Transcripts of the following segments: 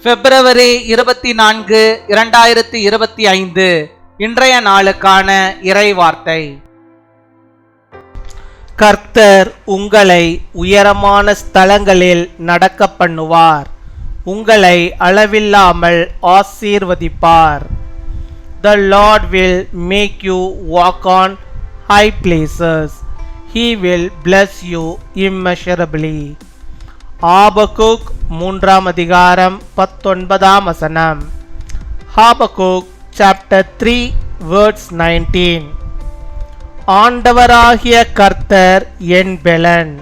பிப்ரவரி 24, 2025 இன்றைய நாளுக்கான இறை வார்த்தை. கர்த்தர் உங்களை உயரமான ஸ்தலங்களில் நடக்க பண்ணுவார், உங்களை அளவில்லாமல் ஆசீர்வதிப்பார். The Lord will make you walk on high places. He will bless you immeasurably. Habakkuk 3 அதிகாரம் 19 ஆபகுக் chapter 3 verse 19. ஆண்டவராகிய கர்த்தர் என் பெலன்,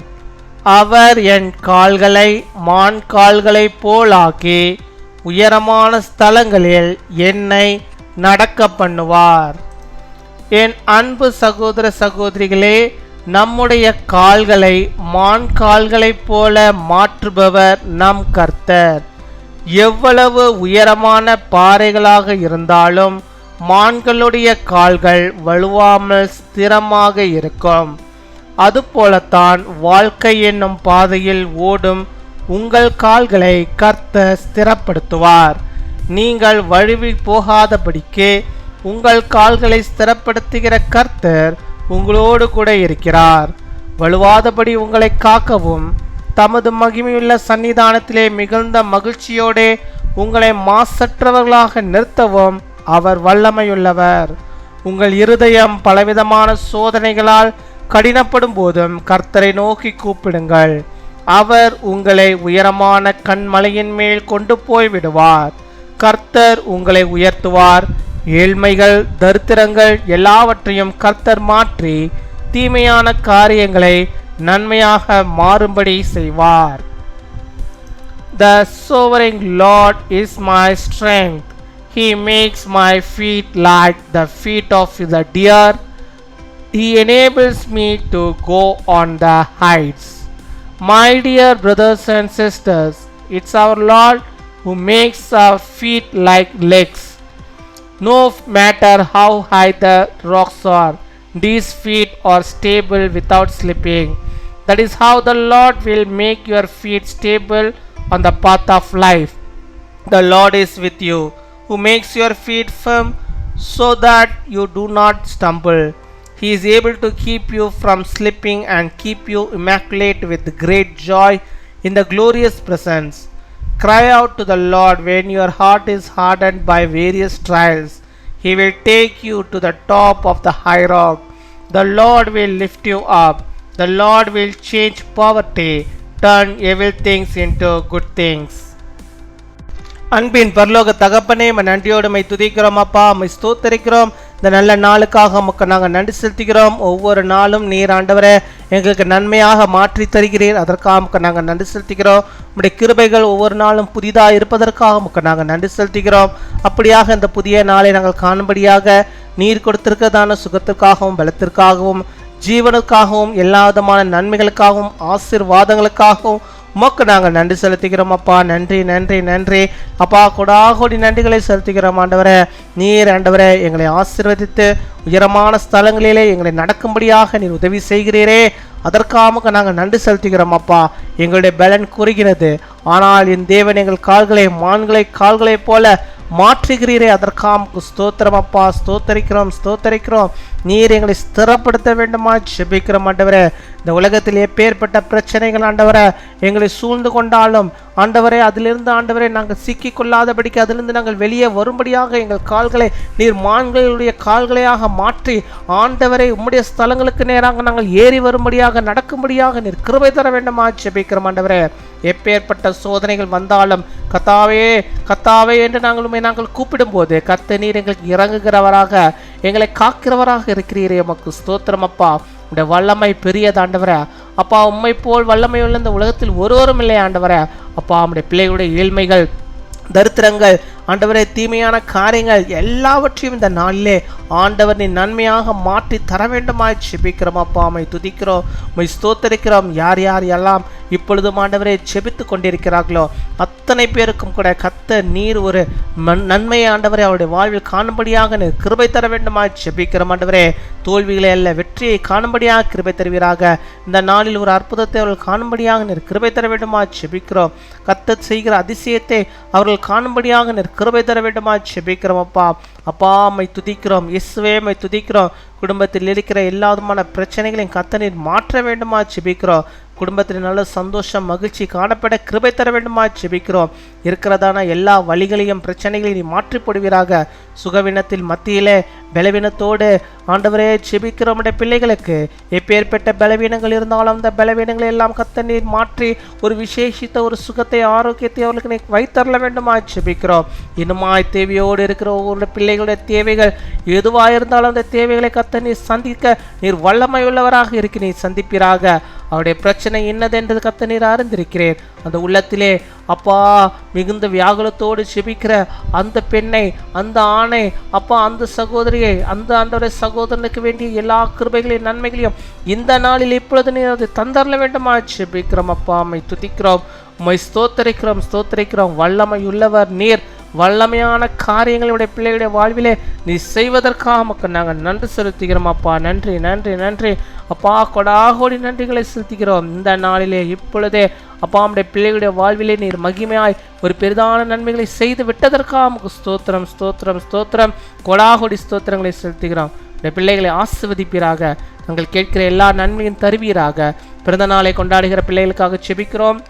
அவர் என் கால்களை மான் கால்களைப் போலாக்கி உயரமான ஸ்தலங்களில் என்னை நடக்க பண்ணுவார். என் அன்பு சகோதர சகோதரிகளே, நம்முடைய கால்களை மான் கால்களைப் போல மாற்றுபவர் நம் கர்த்தர். எவ்வளவு உயரமான பாறைகளாக இருந்தாலும் மான்களுடைய கால்கள் வலுவாமல் ஸ்திரமாக இருக்கும். அதுபோலத்தான் வாழ்க்கை என்னும் பாதையில் ஓடும் உங்கள் கால்களை கர்த்தர் ஸ்திரப்படுத்துவார். நீங்கள் வழுவி போகாதபடிக்கு உங்கள் கால்களை ஸ்திரப்படுத்துகிற கர்த்தர் உங்களோடு கூட இருக்கிறார். வலுவாதபடி உங்களை காக்கவும் தமது மகிமையுள்ள சன்னிதானத்திலே மிகுந்த மகிழ்ச்சியோடு உங்களை மாசற்றவர்களாக நிறுத்தவும் அவர் வல்லமையுள்ளவர். உங்கள் இருதயம் பலவிதமான சோதனைகளால் கடினப்படும் போதும் கர்த்தரை நோக்கி கூப்பிடுங்கள். அவர் உங்களை உயரமான கண்மலையின் மேல் கொண்டு போய் விடுவார். கர்த்தர் உங்களை உயர்த்துவார். ஏழ்மைகள் தரித்திரங்கள் எல்லாவற்றையும் கர்த்தர் மாற்றி தீமையான காரியங்களை நன்மையாக மாறும்படி செய்வார். The sovereign Lord is my strength. He makes my feet like the feet of the deer. He enables me to go on the heights. My dear brothers and sisters, it's our Lord who makes our feet like legs. No matter how high the rocks are, these feet are stable without slipping. That is how the Lord will make your feet stable on the path of life. The Lord is with you, who makes your feet firm so that you do not stumble. He is able to keep you from slipping and keep you immaculate with great joy in the glorious presence. Cry out to the Lord when your heart is hardened by various trials. He will take you to the top of the high rock. The Lord will lift you up. The Lord will change poverty, turn evil things into good things. அன்பின் பரலோக தகப்பனே, நன்றியோடு my துதிக்கிறோம் அப்பா, my ஸ்தோத்தரிக்கிறோம். இந்த நல்ல நாளுக்காக உமக்கு நாங்கள் நன்றி செலுத்துகிறோம். ஒவ்வொரு நாளும் நீர் ஆண்டவரே எங்களுக்கு நன்மையாக மாற்றி தருகிறீர். அதற்காக உமக்கு நாங்கள் நன்றி செலுத்துகிறோம். உம்முடைய கிருபைகள் ஒவ்வொரு நாளும் புதிதாக இருப்பதற்காக உமக்கு நாங்கள் நன்றி செலுத்துகிறோம். அப்படியாக இந்த புதிய நாளை நாங்கள் காணும்படியாக நீர் கொடுத்திருக்கிறதான சுகத்திற்காகவும் பலத்திற்காகவும் ஜீவனுக்காகவும் எல்லா விதமான நன்மைகளுக்காகவும் ஆசீர்வாதங்களுக்காகவும் உமக்கு நாங்கள் நன்றி செலுத்துகிறோம் அப்பா. நன்றி நன்றி நன்றி அப்பா. கொடாகோடி நன்றிகளை செலுத்துகிறோம் ஆண்டவரே. நீர் ஆண்டவரே எங்களை ஆசீர்வதித்து உயரமான ஸ்தலங்களிலே எங்களை நடக்கும்படியாக நீர் உதவி செய்கிறீரே. அதற்காக நாங்கள் நன்றி செலுத்துகிறோம் அப்பா. எங்களுடைய பலன் குறுகிறது, ஆனால் என் தேவன் எங்கள் கால்களை மான்களை கால்களைப் போல மாற்றுகிறீரே. அதற்காக ஸ்தோத்திரம் அப்பா. ஸ்தோத்தரிக்கிறோம் ஸ்தோத்தரிக்கிறோம். நீர் எங்களை ஸ்திரப்படுத்த வேண்டுமா ஜெபிக்கிறோம் ஆண்டவரே. இந்த உலகத்தில் எப்பேற்பட்ட பிரச்சனைகள் ஆண்டவரே எங்களை சூழ்ந்து கொண்டாலும் ஆண்டவரே அதிலிருந்து ஆண்டவரே நாங்கள் சிக்கி கொள்ளாதபடிக்கு அதிலிருந்து நாங்கள் வெளியே வரும்படியாக எங்கள் கால்களை நீர் மான்களுடைய கால்களையாக மாற்றி ஆண்டவரை உம்முடைய ஸ்தலங்களுக்கு நேராக நாங்கள் ஏறி வரும்படியாக நடக்கும்படியாக நீர் கிருபை தர வேண்டுமா ஜெபிக்கிறோம் ஆண்டவரே. எப்பேற்பட்ட சோதனைகள் வந்தாலும் கர்த்தாவே கர்த்தாவே என்று நாங்கள் கூப்பிடும்போது கர்த்தர் நீர் எங்களுக்கு இறங்குகிறவராக எங்களை காக்கிறவராக இருக்கிறீரே. உமக்கு ஸ்தோத்திரம் அப்பா. உடைய வல்லமை பெரியது ஆண்டவரே அப்பா. உம்மை போல் வல்லமை உள்ள இந்த உலகத்தில் ஒருவரும் இல்லை ஆண்டவரே அப்பா. உம்முடைய பிள்ளைகளுடைய ஏழ்மைகள் தரித்திரங்கள் ஆண்டவரே தீமையான காரியங்கள் எல்லாவற்றையும் இந்த நாளிலே ஆண்டவர் நீ நன்மையாக மாற்றி தர வேண்டுமாய் ஜெபிக்கிறோம் அப்பா. உம்மை துதிக்கிறோம், உம்மை ஸ்தோத்தரிக்கிறோம். யார் யார் எல்லாம் இப்பொழுதும் ஆண்டவரே ஜெபித்து கொண்டிருக்கிறார்களோ அத்தனை பேருக்கும் கூட கர்த்தர் நீர் ஒரு நன்மையை ஆண்டவரே அவருடைய வாழ்வில் காணும்படியாக நீர் கிருபை தர வேண்டுமா ஜெபிக்கிறோம் ஆண்டவரே. தோல்விகளை அல்ல வெற்றியை காணும்படியாக கிருபை தருவீராக. இந்த நாளில் ஒரு அற்புதத்தை அவர்கள் காணும்படியாக நீர் கிருபை தர வேண்டுமா ஜெபிக்கிறோம். கர்த்தர் செய்கிற அதிசயத்தை அவர்கள் காணும்படியாக நீர் கிருபை தர வேண்டுமா ஜெபிக்கிறோம் அப்பா. அப்பா மை துதிக்கிறோம், இயேசுவே மை துதிக்கிறோம். குடும்பத்தில் இருக்கிற எல்லா விதமான பிரச்சனைகளையும் கர்த்தர் நீர் மாற்ற வேண்டுமா ஜெபிக்கிறோம். குடும்பத்தில் நல்ல சந்தோஷம் மகிழ்ச்சி காணப்பட கிருபை தர வேண்டுமா ஜெபிக்கிறோம். இருக்கிறதான எல்லா வழிகளையும் பிரச்சனைகளையும் நீ மாற்றி போடுவீராக. சுகவினத்தில் மத்தியிலே பலவீனத்தோடு ஆண்டவரே ஜெபிக்கிறோம். உடைய பிள்ளைகளுக்கு எப்பேற்பட்ட பலவீனங்கள் இருந்தாலும் அந்த பலவீனங்களை எல்லாம் கர்த்தர் நீர் மாற்றி ஒரு விசேஷித்த ஒரு சுகத்தை ஆரோக்கியத்தை அவர்களுக்கு நீ வைத்தரல வேண்டுமா ஜெபிக்கிறோம். இன்னுமாய் தேவையோடு இருக்கிற ஒவ்வொரு பிள்ளைகளுடைய தேவைகள் எதுவாக இருந்தாலும் அந்த தேவைகளை கர்த்தர் நீர் சந்திக்க நீர் வல்லமை உள்ளவராக இருக்கு நீர் சந்திப்பீராக. அவருடைய பிரச்சனை என்னதென்றது கர்த்தர் நீர் அறிந்திருக்கிறேன். அந்த உள்ளத்திலே அப்பா மிகுந்த வியாகுலத்தோடு ஜெபிக்கிற அந்த பெண்ணை, அந்த ஆணை, அப்பா அந்த சகோதரியை, அந்த சகோதரனுக்கு வேண்டிய எல்லா கிருபைகளையும் நன்மைகளையும் இந்த நாளில் இப்பொழுது நீர் அதை தந்தரல வேண்டுமா ஜெபிக்கிறோம் அப்பா. அம்மை துதிக்கிறோம், உம்மை ஸ்தோத்தரிக்கிறோம். வல்லமை உள்ளவர் நீர். வல்லமையான காரியங்களுடைய பிள்ளைகளுடைய வாழ்விலே நீ செய்வதற்காக மக்கள் நாங்கள் நன்றி செலுத்துகிறோம் அப்பா. நன்றி நன்றி நன்றி அப்பா, கொடாகோடி நன்றிகளை செலுத்துகிறோம். இந்த நாளிலே இப்பொழுதே அப்பா நம்முடைய பிள்ளைகளுடைய வாழ்விலே நீர் மகிமையாய் ஒரு பெரிதான நன்மைகளை செய்து விட்டதற்காக நமக்கு ஸ்தோத்திரம் ஸ்தோத்திரம் ஸ்தோத்திரம் கொடாகோடி ஸ்தோத்திரங்களை செலுத்துகிறோம். இந்த பிள்ளைகளை ஆசிர்வதிப்பீராக. நாங்கள் கேட்கிற எல்லா நன்மையும் தருவீராக. பிறந்த நாளை கொண்டாடுகிற பிள்ளைகளுக்காக செபிக்கிறோம்.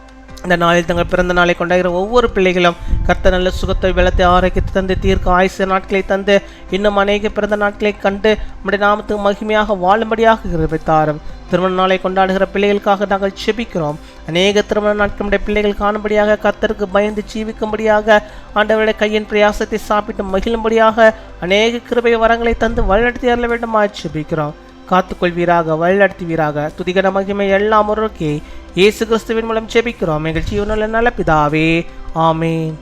இந்த நாளில் தங்கள் பிறந்த நாளை கொண்டாடுகிற ஒவ்வொரு பிள்ளைகளும் கர்த்தர் நல்ல சுகத்தை வெள்ளத்தை ஆரோக்கியத்தை தந்து தீர்க்க ஆயுச நாட்களை தந்து இன்னும் அநேக பிறந்த நாட்களை கண்டு நம்முடைய நாமத்துக்கு மகிமையாக வாழும்படியாக கிருபைத்தாரும். திருமண நாளை கொண்டாடுகிற பிள்ளைகளுக்காக நாங்கள் செபிக்கிறோம். அநேக திருமண நாட்கள் நம்முடைய பிள்ளைகள் காணும்படியாக கர்த்தருக்கு பயந்து ஜீவிக்கும்படியாக ஆண்டவருடைய கையின் பிரயாசத்தை சாப்பிட்டு மகிழும்படியாக அநேக கிருபை வரங்களை தந்து வழிநடத்தி அருள வேண்டுமா செபிக்கிறோம். காத்துக்கொள்வீராக, வழிநடத்துவீராக. துதிகன மகிமை எல்லாம் ஒருவருக்கே இயேசு கிறிஸ்துவின் மூலம் ஜெபிக்கிறோம் எங்கள் ஜீவனுள்ள நல்ல பிதாவே, ஆமென்.